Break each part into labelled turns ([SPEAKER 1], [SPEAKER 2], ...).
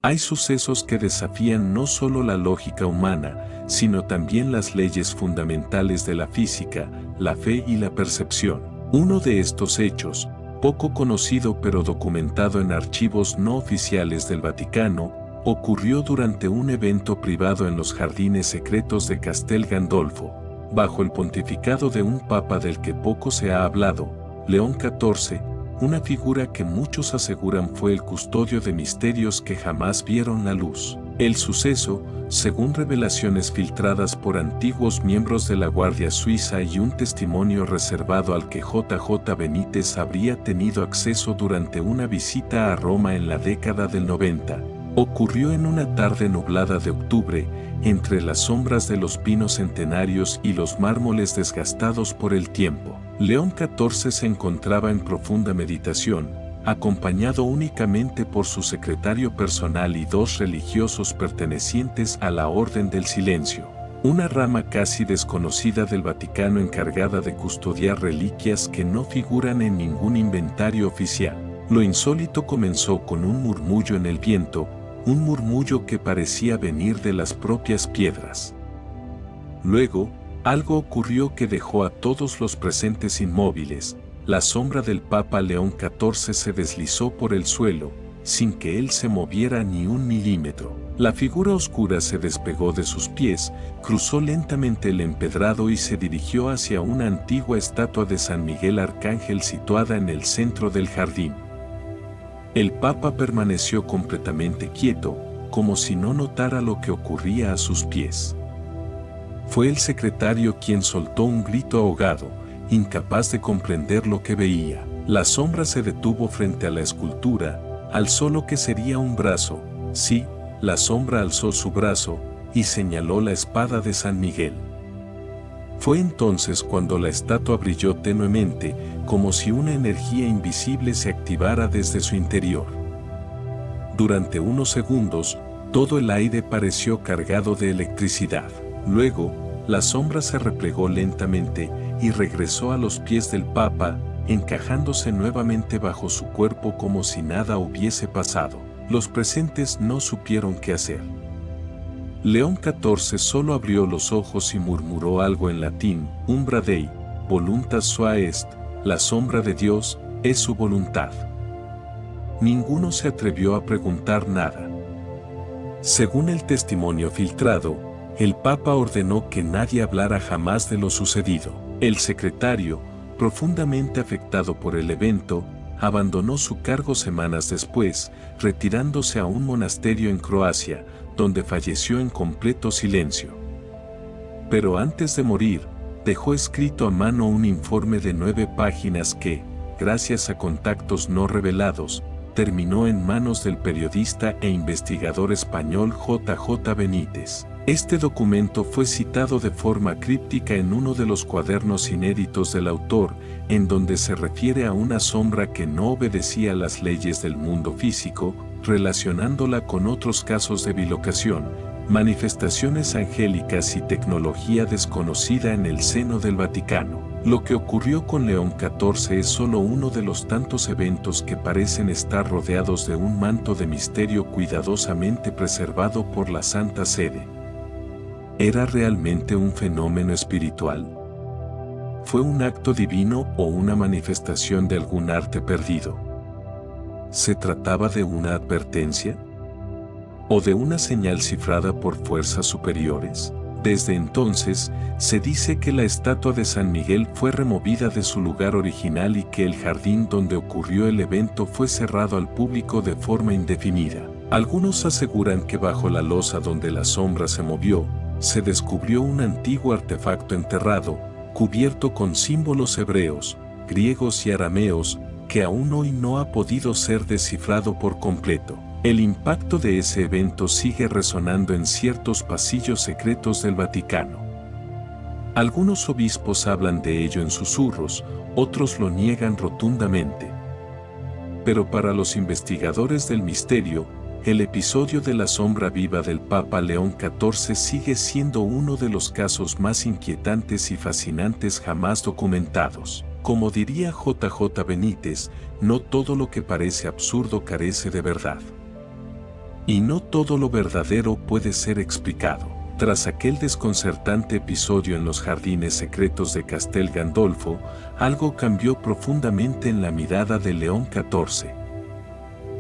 [SPEAKER 1] Hay sucesos que desafían no solo la lógica humana, sino también las leyes fundamentales de la física, la fe y la percepción. Uno de estos hechos, poco conocido pero documentado en archivos no oficiales del Vaticano, ocurrió durante un evento privado en los jardines secretos de Castel Gandolfo, bajo el pontificado de un papa del que poco se ha hablado, León XIV, una figura que muchos aseguran fue el custodio de misterios que jamás vieron la luz. El suceso, según revelaciones filtradas por antiguos miembros de la Guardia Suiza y un testimonio reservado al que JJ Benítez habría tenido acceso durante una visita a Roma en la década del 90, ocurrió en una tarde nublada de octubre, entre las sombras de los pinos centenarios y los mármoles desgastados por el tiempo. León XIV se encontraba en profunda meditación, acompañado únicamente por su secretario personal y dos religiosos pertenecientes a la Orden del Silencio, una rama casi desconocida del Vaticano encargada de custodiar reliquias que no figuran en ningún inventario oficial. Lo insólito comenzó con un murmullo en el viento, un murmullo que parecía venir de las propias piedras. Luego, algo ocurrió que dejó a todos los presentes inmóviles. La sombra del Papa León XIV se deslizó por el suelo, sin que él se moviera ni un milímetro. La figura oscura se despegó de sus pies, cruzó lentamente el empedrado y se dirigió hacia una antigua estatua de San Miguel Arcángel situada en el centro del jardín. El Papa permaneció completamente quieto, como si no notara lo que ocurría a sus pies. Fue el secretario quien soltó un grito ahogado, incapaz de comprender lo que veía. La sombra se detuvo frente a la escultura, alzó lo que sería un brazo. Sí, la sombra alzó su brazo y señaló la espada de San Miguel. Fue entonces cuando la estatua brilló tenuemente, como si una energía invisible se activara desde su interior. Durante unos segundos, todo el aire pareció cargado de electricidad. Luego, la sombra se replegó lentamente y regresó a los pies del Papa, encajándose nuevamente bajo su cuerpo como si nada hubiese pasado. Los presentes no supieron qué hacer. León XIV solo abrió los ojos y murmuró algo en latín: Umbra Dei, voluntas sua est, la sombra de Dios es su voluntad. Ninguno se atrevió a preguntar nada. Según el testimonio filtrado, el Papa ordenó que nadie hablara jamás de lo sucedido. El secretario, profundamente afectado por el evento, abandonó su cargo semanas después, retirándose a un monasterio en Croacia, donde falleció en completo silencio. Pero antes de morir, dejó escrito a mano un informe de 9 páginas que, gracias a contactos no revelados, terminó en manos del periodista e investigador español JJ Benítez. Este documento fue citado de forma críptica en uno de los cuadernos inéditos del autor, en donde se refiere a una sombra que no obedecía las leyes del mundo físico, relacionándola con otros casos de bilocación, manifestaciones angélicas y tecnología desconocida en el seno del Vaticano. Lo que ocurrió con León XIV es solo uno de los tantos eventos que parecen estar rodeados de un manto de misterio cuidadosamente preservado por la Santa Sede. ¿Era realmente un fenómeno espiritual? ¿Fue un acto divino o una manifestación de algún arte perdido? ¿Se trataba de una advertencia? ¿O de una señal cifrada por fuerzas superiores? Desde entonces, se dice que la estatua de San Miguel fue removida de su lugar original y que el jardín donde ocurrió el evento fue cerrado al público de forma indefinida. Algunos aseguran que bajo la losa donde la sombra se movió, se descubrió un antiguo artefacto enterrado, cubierto con símbolos hebreos, griegos y arameos, que aún hoy no ha podido ser descifrado por completo. El impacto de ese evento sigue resonando en ciertos pasillos secretos del Vaticano. Algunos obispos hablan de ello en susurros, otros lo niegan rotundamente. Pero para los investigadores del misterio, el episodio de la sombra viva del Papa León XIV sigue siendo uno de los casos más inquietantes y fascinantes jamás documentados. Como diría JJ Benítez, no todo lo que parece absurdo carece de verdad. Y no todo lo verdadero puede ser explicado. Tras aquel desconcertante episodio en los jardines secretos de Castel Gandolfo, algo cambió profundamente en la mirada de León XIV.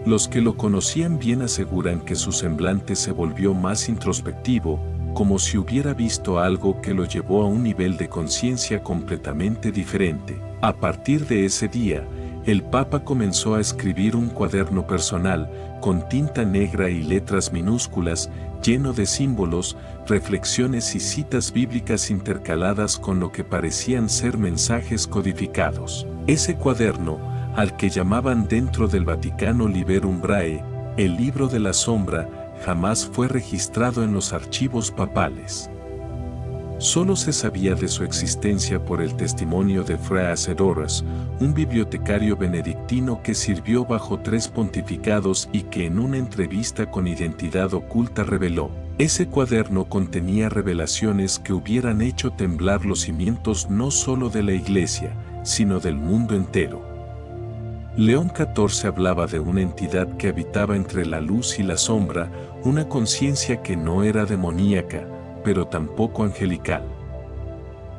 [SPEAKER 1] Los que lo conocían bien aseguran que su semblante se volvió más introspectivo, como si hubiera visto algo que lo llevó a un nivel de conciencia completamente diferente. A partir de ese día, el Papa comenzó a escribir un cuaderno personal, con tinta negra y letras minúsculas, lleno de símbolos, reflexiones y citas bíblicas intercaladas con lo que parecían ser mensajes codificados. Ese cuaderno, al que llamaban dentro del Vaticano Liberum Brae, el libro de la sombra, jamás fue registrado en los archivos papales. Solo se sabía de su existencia por el testimonio de Fra Acerroras, un bibliotecario benedictino que sirvió bajo 3 pontificados y que en una entrevista con Identidad Oculta reveló: ese cuaderno contenía revelaciones que hubieran hecho temblar los cimientos no solo de la Iglesia, sino del mundo entero. León XIV hablaba de una entidad que habitaba entre la luz y la sombra, una conciencia que no era demoníaca, pero tampoco angelical.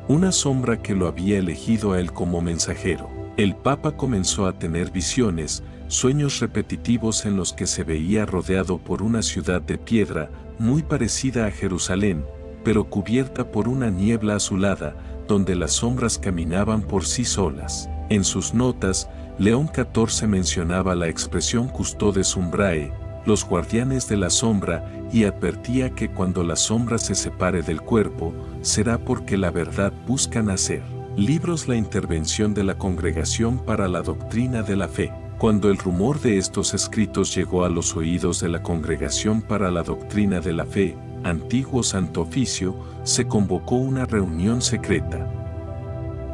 [SPEAKER 1] Una sombra que lo había elegido a él como mensajero. El Papa comenzó a tener visiones, sueños repetitivos en los que se veía rodeado por una ciudad de piedra, muy parecida a Jerusalén, pero cubierta por una niebla azulada, donde las sombras caminaban por sí solas. En sus notas, León XIV mencionaba la expresión Custodes Umbrae, los guardianes de la sombra, y advertía que cuando la sombra se separe del cuerpo, será porque la verdad busca nacer. Libros: La intervención de la Congregación para la Doctrina de la Fe. Cuando el rumor de estos escritos llegó a los oídos de la Congregación para la Doctrina de la Fe, antiguo Santo Oficio, se convocó una reunión secreta.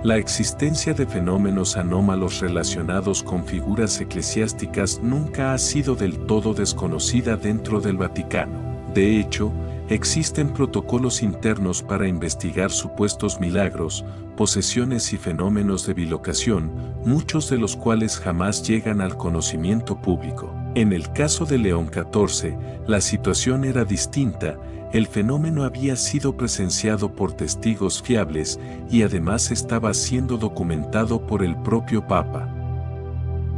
[SPEAKER 1] La existencia de fenómenos anómalos relacionados con figuras eclesiásticas nunca ha sido del todo desconocida dentro del Vaticano. De hecho, existen protocolos internos para investigar supuestos milagros, posesiones y fenómenos de bilocación, muchos de los cuales jamás llegan al conocimiento público. En el caso de León XIV, la situación era distinta. El fenómeno había sido presenciado por testigos fiables y además estaba siendo documentado por el propio Papa.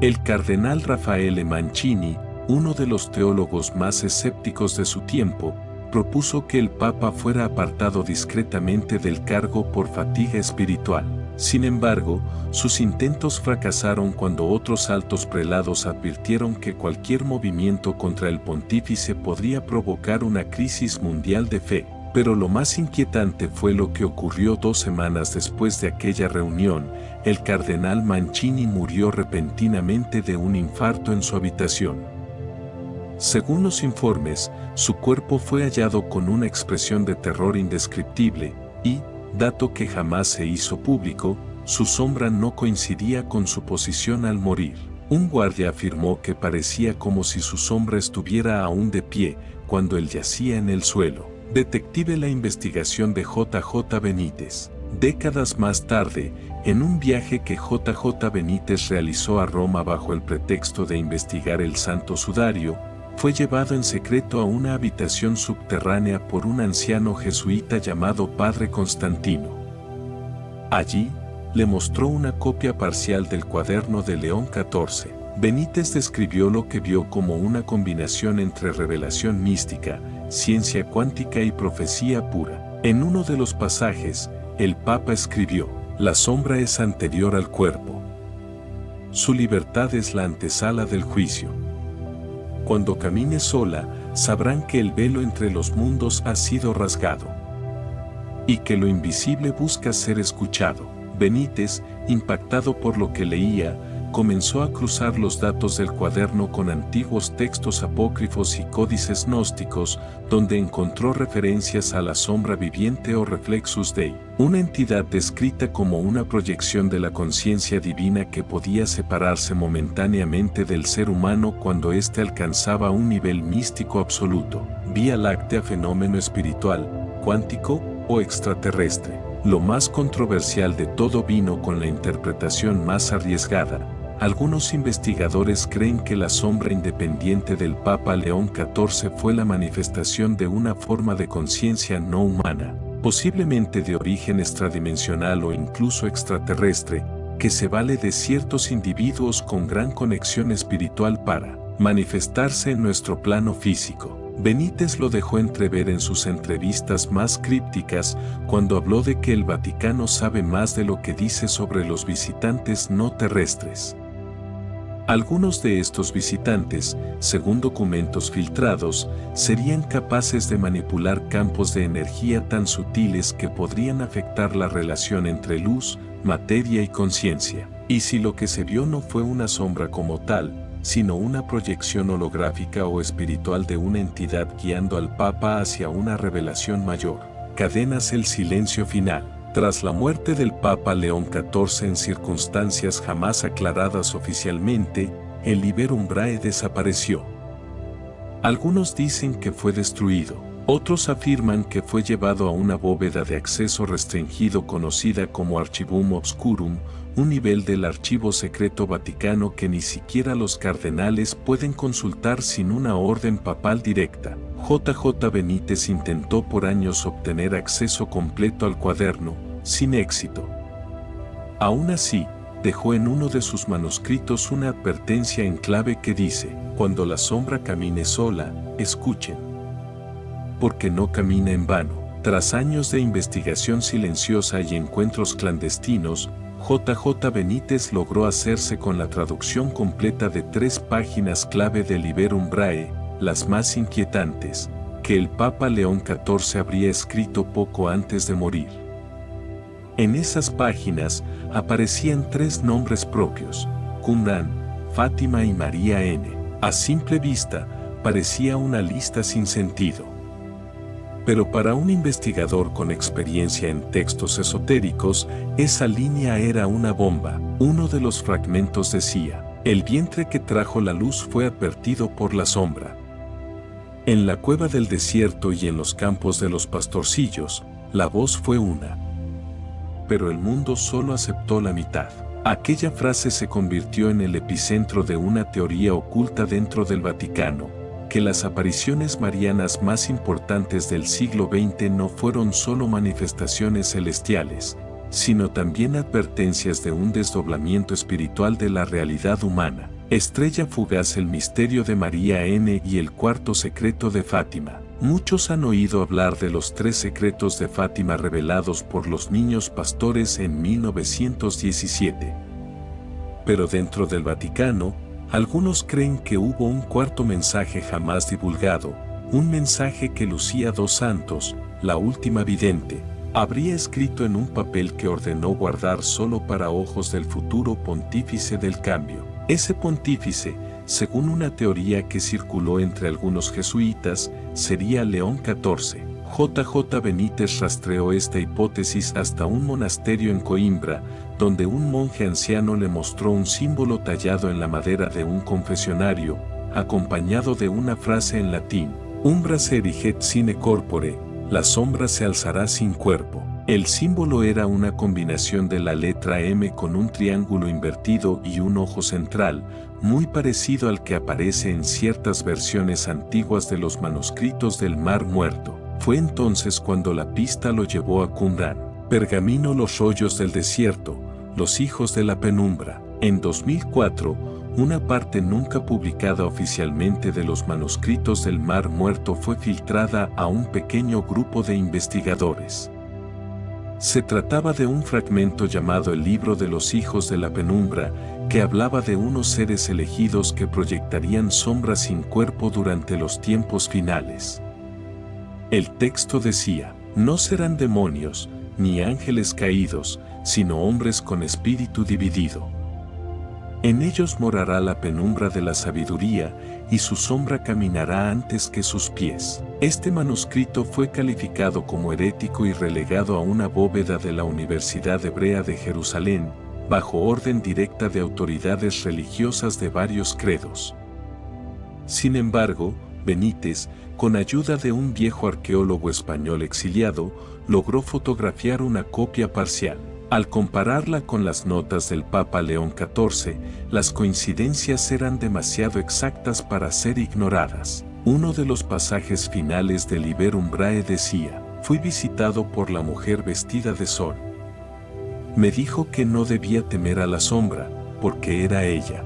[SPEAKER 1] El cardenal Raffaele Mancini, uno de los teólogos más escépticos de su tiempo, propuso que el Papa fuera apartado discretamente del cargo por fatiga espiritual. Sin embargo, sus intentos fracasaron cuando otros altos prelados advirtieron que cualquier movimiento contra el pontífice podría provocar una crisis mundial de fe. Pero lo más inquietante fue lo que ocurrió 2 semanas después de aquella reunión. El cardenal Mancini murió repentinamente de un infarto en su habitación. Según los informes, su cuerpo fue hallado con una expresión de terror indescriptible y, dato que jamás se hizo público, su sombra no coincidía con su posición al morir. Un guardia afirmó que parecía como si su sombra estuviera aún de pie cuando él yacía en el suelo. Detective: La investigación de J.J. Benítez. Décadas más tarde, en un viaje que J.J. Benítez realizó a Roma bajo el pretexto de investigar el Santo Sudario, fue llevado en secreto a una habitación subterránea por un anciano jesuita llamado Padre Constantino. Allí, le mostró una copia parcial del cuaderno de León XIV. Benítez describió lo que vio como una combinación entre revelación mística, ciencia cuántica y profecía pura. En uno de los pasajes, el Papa escribió: la sombra es anterior al cuerpo. Su libertad es la antesala del juicio. Cuando camine sola, sabrán que el velo entre los mundos ha sido rasgado y que lo invisible busca ser escuchado. Benítez, impactado por lo que leía, comenzó a cruzar los datos del cuaderno con antiguos textos apócrifos y códices gnósticos, donde encontró referencias a la sombra viviente o reflexus Dei, una entidad descrita como una proyección de la conciencia divina que podía separarse momentáneamente del ser humano cuando éste alcanzaba un nivel místico absoluto. Vía Láctea: fenómeno espiritual, cuántico o extraterrestre. Lo más controversial de todo vino con la interpretación más arriesgada. Algunos investigadores creen que la sombra independiente del Papa León XIV fue la manifestación de una forma de conciencia no humana, posiblemente de origen extradimensional o incluso extraterrestre, que se vale de ciertos individuos con gran conexión espiritual para manifestarse en nuestro plano físico. Benítez lo dejó entrever en sus entrevistas más crípticas cuando habló de que el Vaticano sabe más de lo que dice sobre los visitantes no terrestres. Algunos de estos visitantes, según documentos filtrados, serían capaces de manipular campos de energía tan sutiles que podrían afectar la relación entre luz, materia y conciencia. Y si lo que se vio no fue una sombra como tal, sino una proyección holográfica o espiritual de una entidad guiando al Papa hacia una revelación mayor. Cadenas el silencio final. Tras la muerte del Papa León XIV en circunstancias jamás aclaradas oficialmente, el Liber Umbrae desapareció. Algunos dicen que fue destruido, otros afirman que fue llevado a una bóveda de acceso restringido conocida como Archivum Obscurum, un nivel del archivo secreto vaticano que ni siquiera los cardenales pueden consultar sin una orden papal directa. J.J. Benítez intentó por años obtener acceso completo al cuaderno, sin éxito. Aún así, dejó en uno de sus manuscritos una advertencia en clave que dice: cuando la sombra camine sola, escuchen. Porque no camina en vano. Tras años de investigación silenciosa y encuentros clandestinos, J.J. Benítez logró hacerse con la traducción completa de 3 páginas clave del Liber Umbrae, las más inquietantes, que el Papa León XIV habría escrito poco antes de morir. En esas páginas aparecían 3 nombres propios: Qumran, Fátima y María N. A simple vista, parecía una lista sin sentido. Pero para un investigador con experiencia en textos esotéricos, esa línea era una bomba. Uno de los fragmentos decía: el vientre que trajo la luz fue advertido por la sombra. En la cueva del desierto y en los campos de los pastorcillos, la voz fue una. Pero el mundo solo aceptó la mitad. Aquella frase se convirtió en el epicentro de una teoría oculta dentro del Vaticano, que las apariciones marianas más importantes del siglo XX no fueron solo manifestaciones celestiales, sino también advertencias de un desdoblamiento espiritual de la realidad humana. Estrella fugaz, el misterio de María N. y el cuarto secreto de Fátima. Muchos han oído hablar de los 3 secretos de Fátima revelados por los niños pastores en 1917. Pero dentro del Vaticano, algunos creen que hubo un cuarto mensaje jamás divulgado, un mensaje que Lucía dos Santos, la última vidente, habría escrito en un papel que ordenó guardar solo para ojos del futuro pontífice del cambio. Ese pontífice, según una teoría que circuló entre algunos jesuitas, sería León XIV. J.J. Benítez rastreó esta hipótesis hasta un monasterio en Coimbra, donde un monje anciano le mostró un símbolo tallado en la madera de un confesionario, acompañado de una frase en latín: Umbra se eriget sine corpore, la sombra se alzará sin cuerpo. El símbolo era una combinación de la letra M con un triángulo invertido y un ojo central, muy parecido al que aparece en ciertas versiones antiguas de los manuscritos del Mar Muerto. Fue entonces cuando la pista lo llevó a Qumran. Pergamino, los rollos del desierto, los hijos de la penumbra. En 2004, una parte nunca publicada oficialmente de los manuscritos del Mar Muerto fue filtrada a un pequeño grupo de investigadores. Se trataba de un fragmento llamado el Libro de los Hijos de la Penumbra, que hablaba de unos seres elegidos que proyectarían sombras sin cuerpo durante los tiempos finales. El texto decía: no serán demonios, ni ángeles caídos, sino hombres con espíritu dividido. En ellos morará la penumbra de la sabiduría, y su sombra caminará antes que sus pies. Este manuscrito fue calificado como herético y relegado a una bóveda de la Universidad Hebrea de Jerusalén, bajo orden directa de autoridades religiosas de varios credos. Sin embargo, Benítez, con ayuda de un viejo arqueólogo español exiliado, logró fotografiar una copia parcial. Al compararla con las notas del Papa León XIV, las coincidencias eran demasiado exactas para ser ignoradas. Uno de los pasajes finales del Liber Umbrae decía: fui visitado por la mujer vestida de sol. Me dijo que no debía temer a la sombra, porque era ella.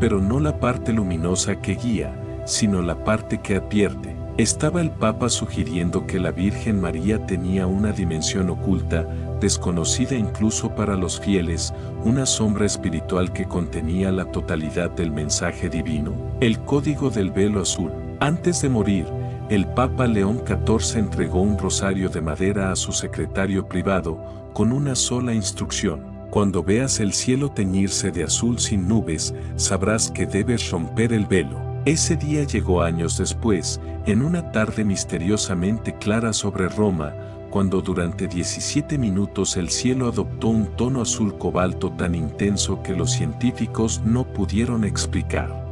[SPEAKER 1] Pero no la parte luminosa que guía, sino la parte que advierte. Estaba el Papa sugiriendo que la Virgen María tenía una dimensión oculta, desconocida incluso para los fieles, una sombra espiritual que contenía la totalidad del mensaje divino, el código del velo azul. Antes de morir, el Papa León XIV entregó un rosario de madera a su secretario privado, con una sola instrucción: cuando veas el cielo teñirse de azul sin nubes, sabrás que debes romper el velo. Ese día llegó años después, en una tarde misteriosamente clara sobre Roma, cuando durante 17 minutos el cielo adoptó un tono azul cobalto tan intenso que los científicos no pudieron explicar.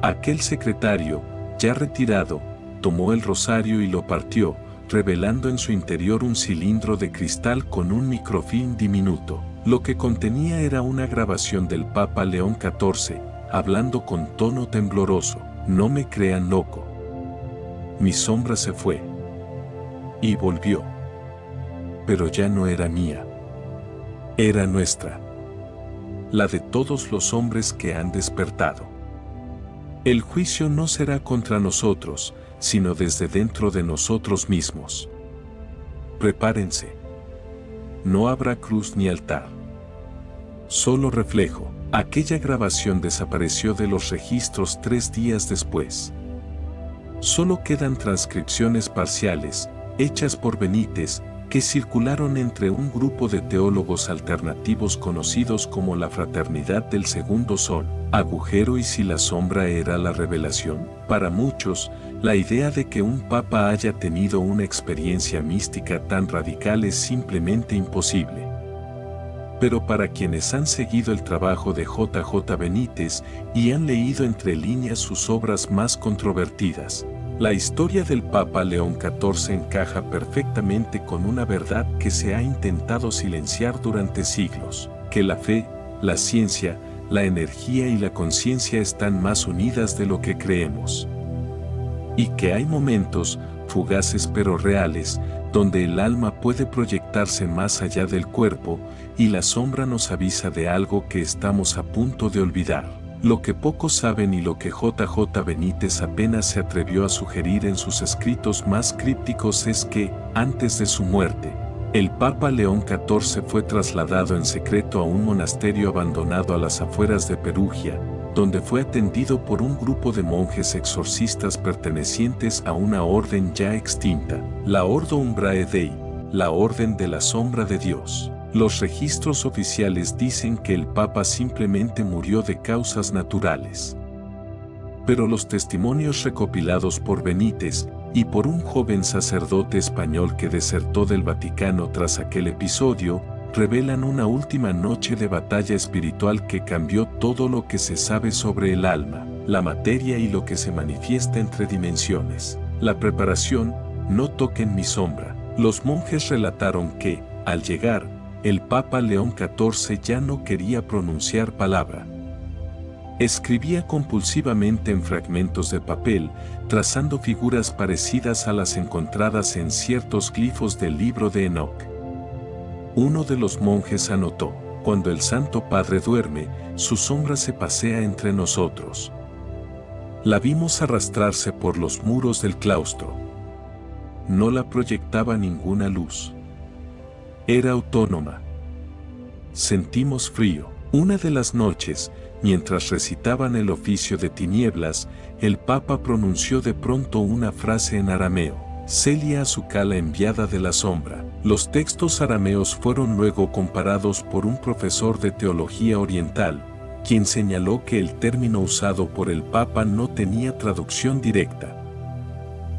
[SPEAKER 1] Aquel secretario, ya retirado, tomó el rosario y lo partió, revelando en su interior un cilindro de cristal con un microfilm diminuto. Lo que contenía era una grabación del Papa León XIV, hablando con tono tembloroso: no me crean loco. Mi sombra se fue. Y volvió. Pero ya no era mía. Era nuestra. La de todos los hombres que han despertado. El juicio no será contra nosotros, sino desde dentro de nosotros mismos. Prepárense. No habrá cruz ni altar. Solo reflejo. Aquella grabación desapareció de los registros 3 días después. Solo quedan transcripciones parciales, hechas por Benítez, que circularon entre un grupo de teólogos alternativos conocidos como la Fraternidad del Segundo Sol. Agujero: ¿y si la sombra era la revelación? Para muchos, la idea de que un papa haya tenido una experiencia mística tan radical es simplemente imposible. Pero para quienes han seguido el trabajo de J.J. Benítez y han leído entre líneas sus obras más controvertidas, la historia del Papa León XIV encaja perfectamente con una verdad que se ha intentado silenciar durante siglos: que la fe, la ciencia, la energía y la conciencia están más unidas de lo que creemos. Y que hay momentos, fugaces pero reales, donde el alma puede proyectarse más allá del cuerpo, y la sombra nos avisa de algo que estamos a punto de olvidar. Lo que pocos saben y lo que J.J. Benítez apenas se atrevió a sugerir en sus escritos más crípticos es que, antes de su muerte, el Papa León XIV fue trasladado en secreto a un monasterio abandonado a las afueras de Perugia, donde fue atendido por un grupo de monjes exorcistas pertenecientes a una orden ya extinta, la Ordo Umbrae Dei, la Orden de la Sombra de Dios. Los registros oficiales dicen que el Papa simplemente murió de causas naturales. Pero los testimonios recopilados por Benítez y por un joven sacerdote español que desertó del Vaticano tras aquel episodio, revelan una última noche de batalla espiritual que cambió todo lo que se sabe sobre el alma, la materia y lo que se manifiesta entre dimensiones. La preparación: no toquen mi sombra. Los monjes relataron que, al llegar, el Papa León XIV ya no quería pronunciar palabra. Escribía compulsivamente en fragmentos de papel, trazando figuras parecidas a las encontradas en ciertos glifos del libro de Enoch. Uno de los monjes anotó: cuando el Santo Padre duerme, su sombra se pasea entre nosotros. La vimos arrastrarse por los muros del claustro. No la proyectaba ninguna luz. Era autónoma. Sentimos frío. Una de las noches, mientras recitaban el oficio de tinieblas, el Papa pronunció de pronto una frase en arameo: Celia Azucala, enviada de la sombra. Los textos arameos fueron luego comparados por un profesor de teología oriental, quien señaló que el término usado por el Papa no tenía traducción directa.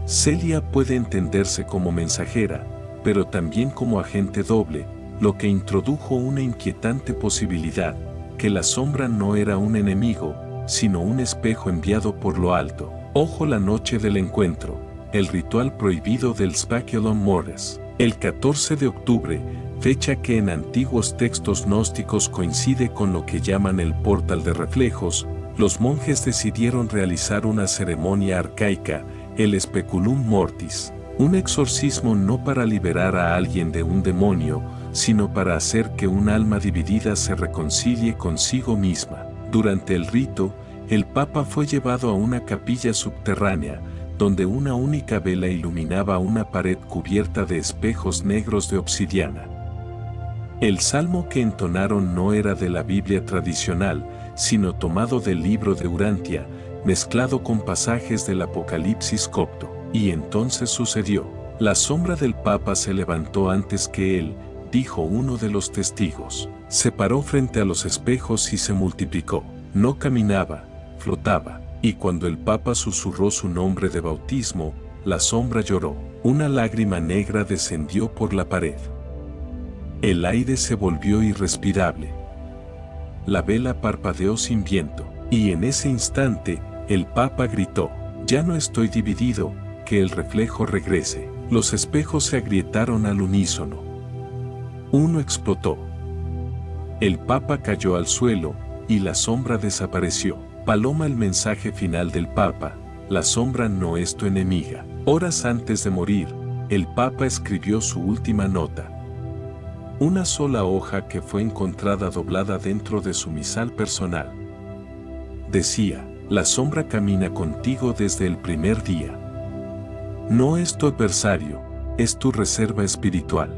[SPEAKER 1] Celia puede entenderse como mensajera, pero también como agente doble, lo que introdujo una inquietante posibilidad: que la sombra no era un enemigo, sino un espejo enviado por lo alto. Ojo: la noche del encuentro, el ritual prohibido del Speculum Mores. El 14 de octubre, fecha que en antiguos textos gnósticos coincide con lo que llaman el portal de reflejos, los monjes decidieron realizar una ceremonia arcaica, el speculum mortis, un exorcismo no para liberar a alguien de un demonio, sino para hacer que un alma dividida se reconcilie consigo misma. Durante el rito, el Papa fue llevado a una capilla subterránea, donde una única vela iluminaba una pared cubierta de espejos negros de obsidiana. El salmo que entonaron no era de la Biblia tradicional, sino tomado del libro de Urantia, mezclado con pasajes del Apocalipsis copto. Y entonces sucedió. La sombra del Papa se levantó antes que él, dijo uno de los testigos. Se paró frente a los espejos y se multiplicó. No caminaba, flotaba. Y cuando el Papa susurró su nombre de bautismo, la sombra lloró. Una lágrima negra descendió por la pared. El aire se volvió irrespirable. La vela parpadeó sin viento, y en ese instante, el Papa gritó: «Ya no estoy dividido, que el reflejo regrese». Los espejos se agrietaron al unísono. Uno explotó. El Papa cayó al suelo, y la sombra desapareció. Paloma, el mensaje final del Papa: la sombra no es tu enemiga. Horas antes de morir, el Papa escribió su última nota. Una sola hoja que fue encontrada doblada dentro de su misal personal. Decía: la sombra camina contigo desde el primer día. No es tu adversario, es tu reserva espiritual.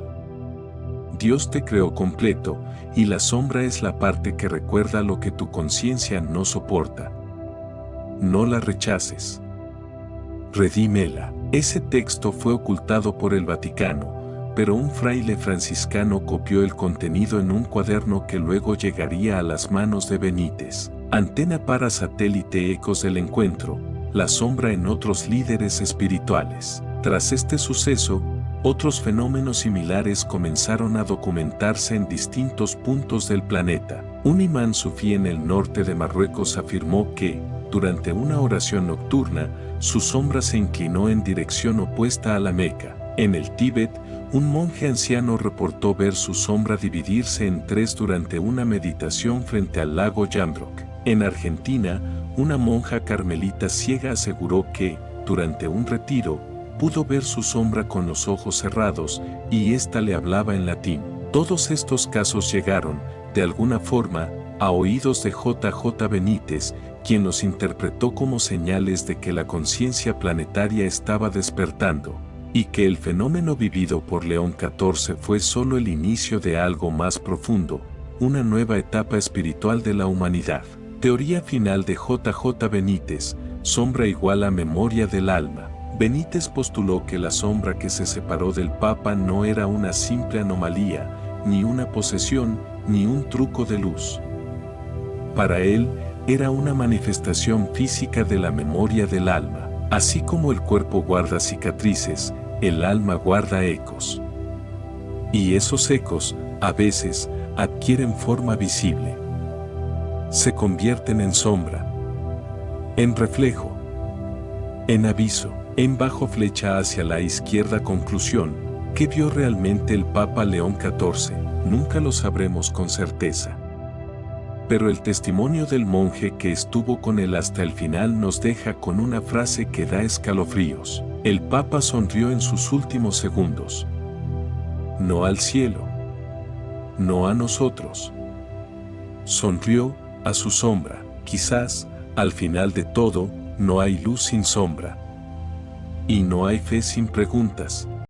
[SPEAKER 1] Dios te creó completo, y la sombra es la parte que recuerda lo que tu conciencia no soporta. No la rechaces. Redímela. Ese texto fue ocultado por el Vaticano, pero un fraile franciscano copió el contenido en un cuaderno que luego llegaría a las manos de Benítez. Antena para satélite. Ecos del encuentro, la sombra en otros líderes espirituales. Tras este suceso, otros fenómenos similares comenzaron a documentarse en distintos puntos del planeta. Un imán sufí en el norte de Marruecos afirmó que, durante una oración nocturna, su sombra se inclinó en dirección opuesta a la Meca. En el Tíbet, un monje anciano reportó ver su sombra dividirse en tres durante una meditación frente al lago Yamrok. En Argentina, una monja carmelita ciega aseguró que, durante un retiro, pudo ver su sombra con los ojos cerrados, y ésta le hablaba en latín. Todos estos casos llegaron, de alguna forma, a oídos de J.J. Benítez, quien los interpretó como señales de que la conciencia planetaria estaba despertando, y que el fenómeno vivido por León XIV fue solo el inicio de algo más profundo, una nueva etapa espiritual de la humanidad. Teoría final de J.J. Benítez: sombra igual a memoria del alma. Benítez postuló que la sombra que se separó del Papa no era una simple anomalía, ni una posesión, ni un truco de luz. Para él, era una manifestación física de la memoria del alma. Así como el cuerpo guarda cicatrices, el alma guarda ecos. Y esos ecos, a veces, adquieren forma visible. Se convierten en sombra, en reflejo, en aviso, en bajo flecha hacia la izquierda. Conclusión: ¿qué vio realmente el Papa León XIV? Nunca lo sabremos con certeza. Pero el testimonio del monje que estuvo con él hasta el final nos deja con una frase que da escalofríos. El Papa sonrió en sus últimos segundos. No al cielo. No a nosotros. Sonrió a su sombra. Quizás, al final de todo, no hay luz sin sombra. Y no hay fe sin preguntas.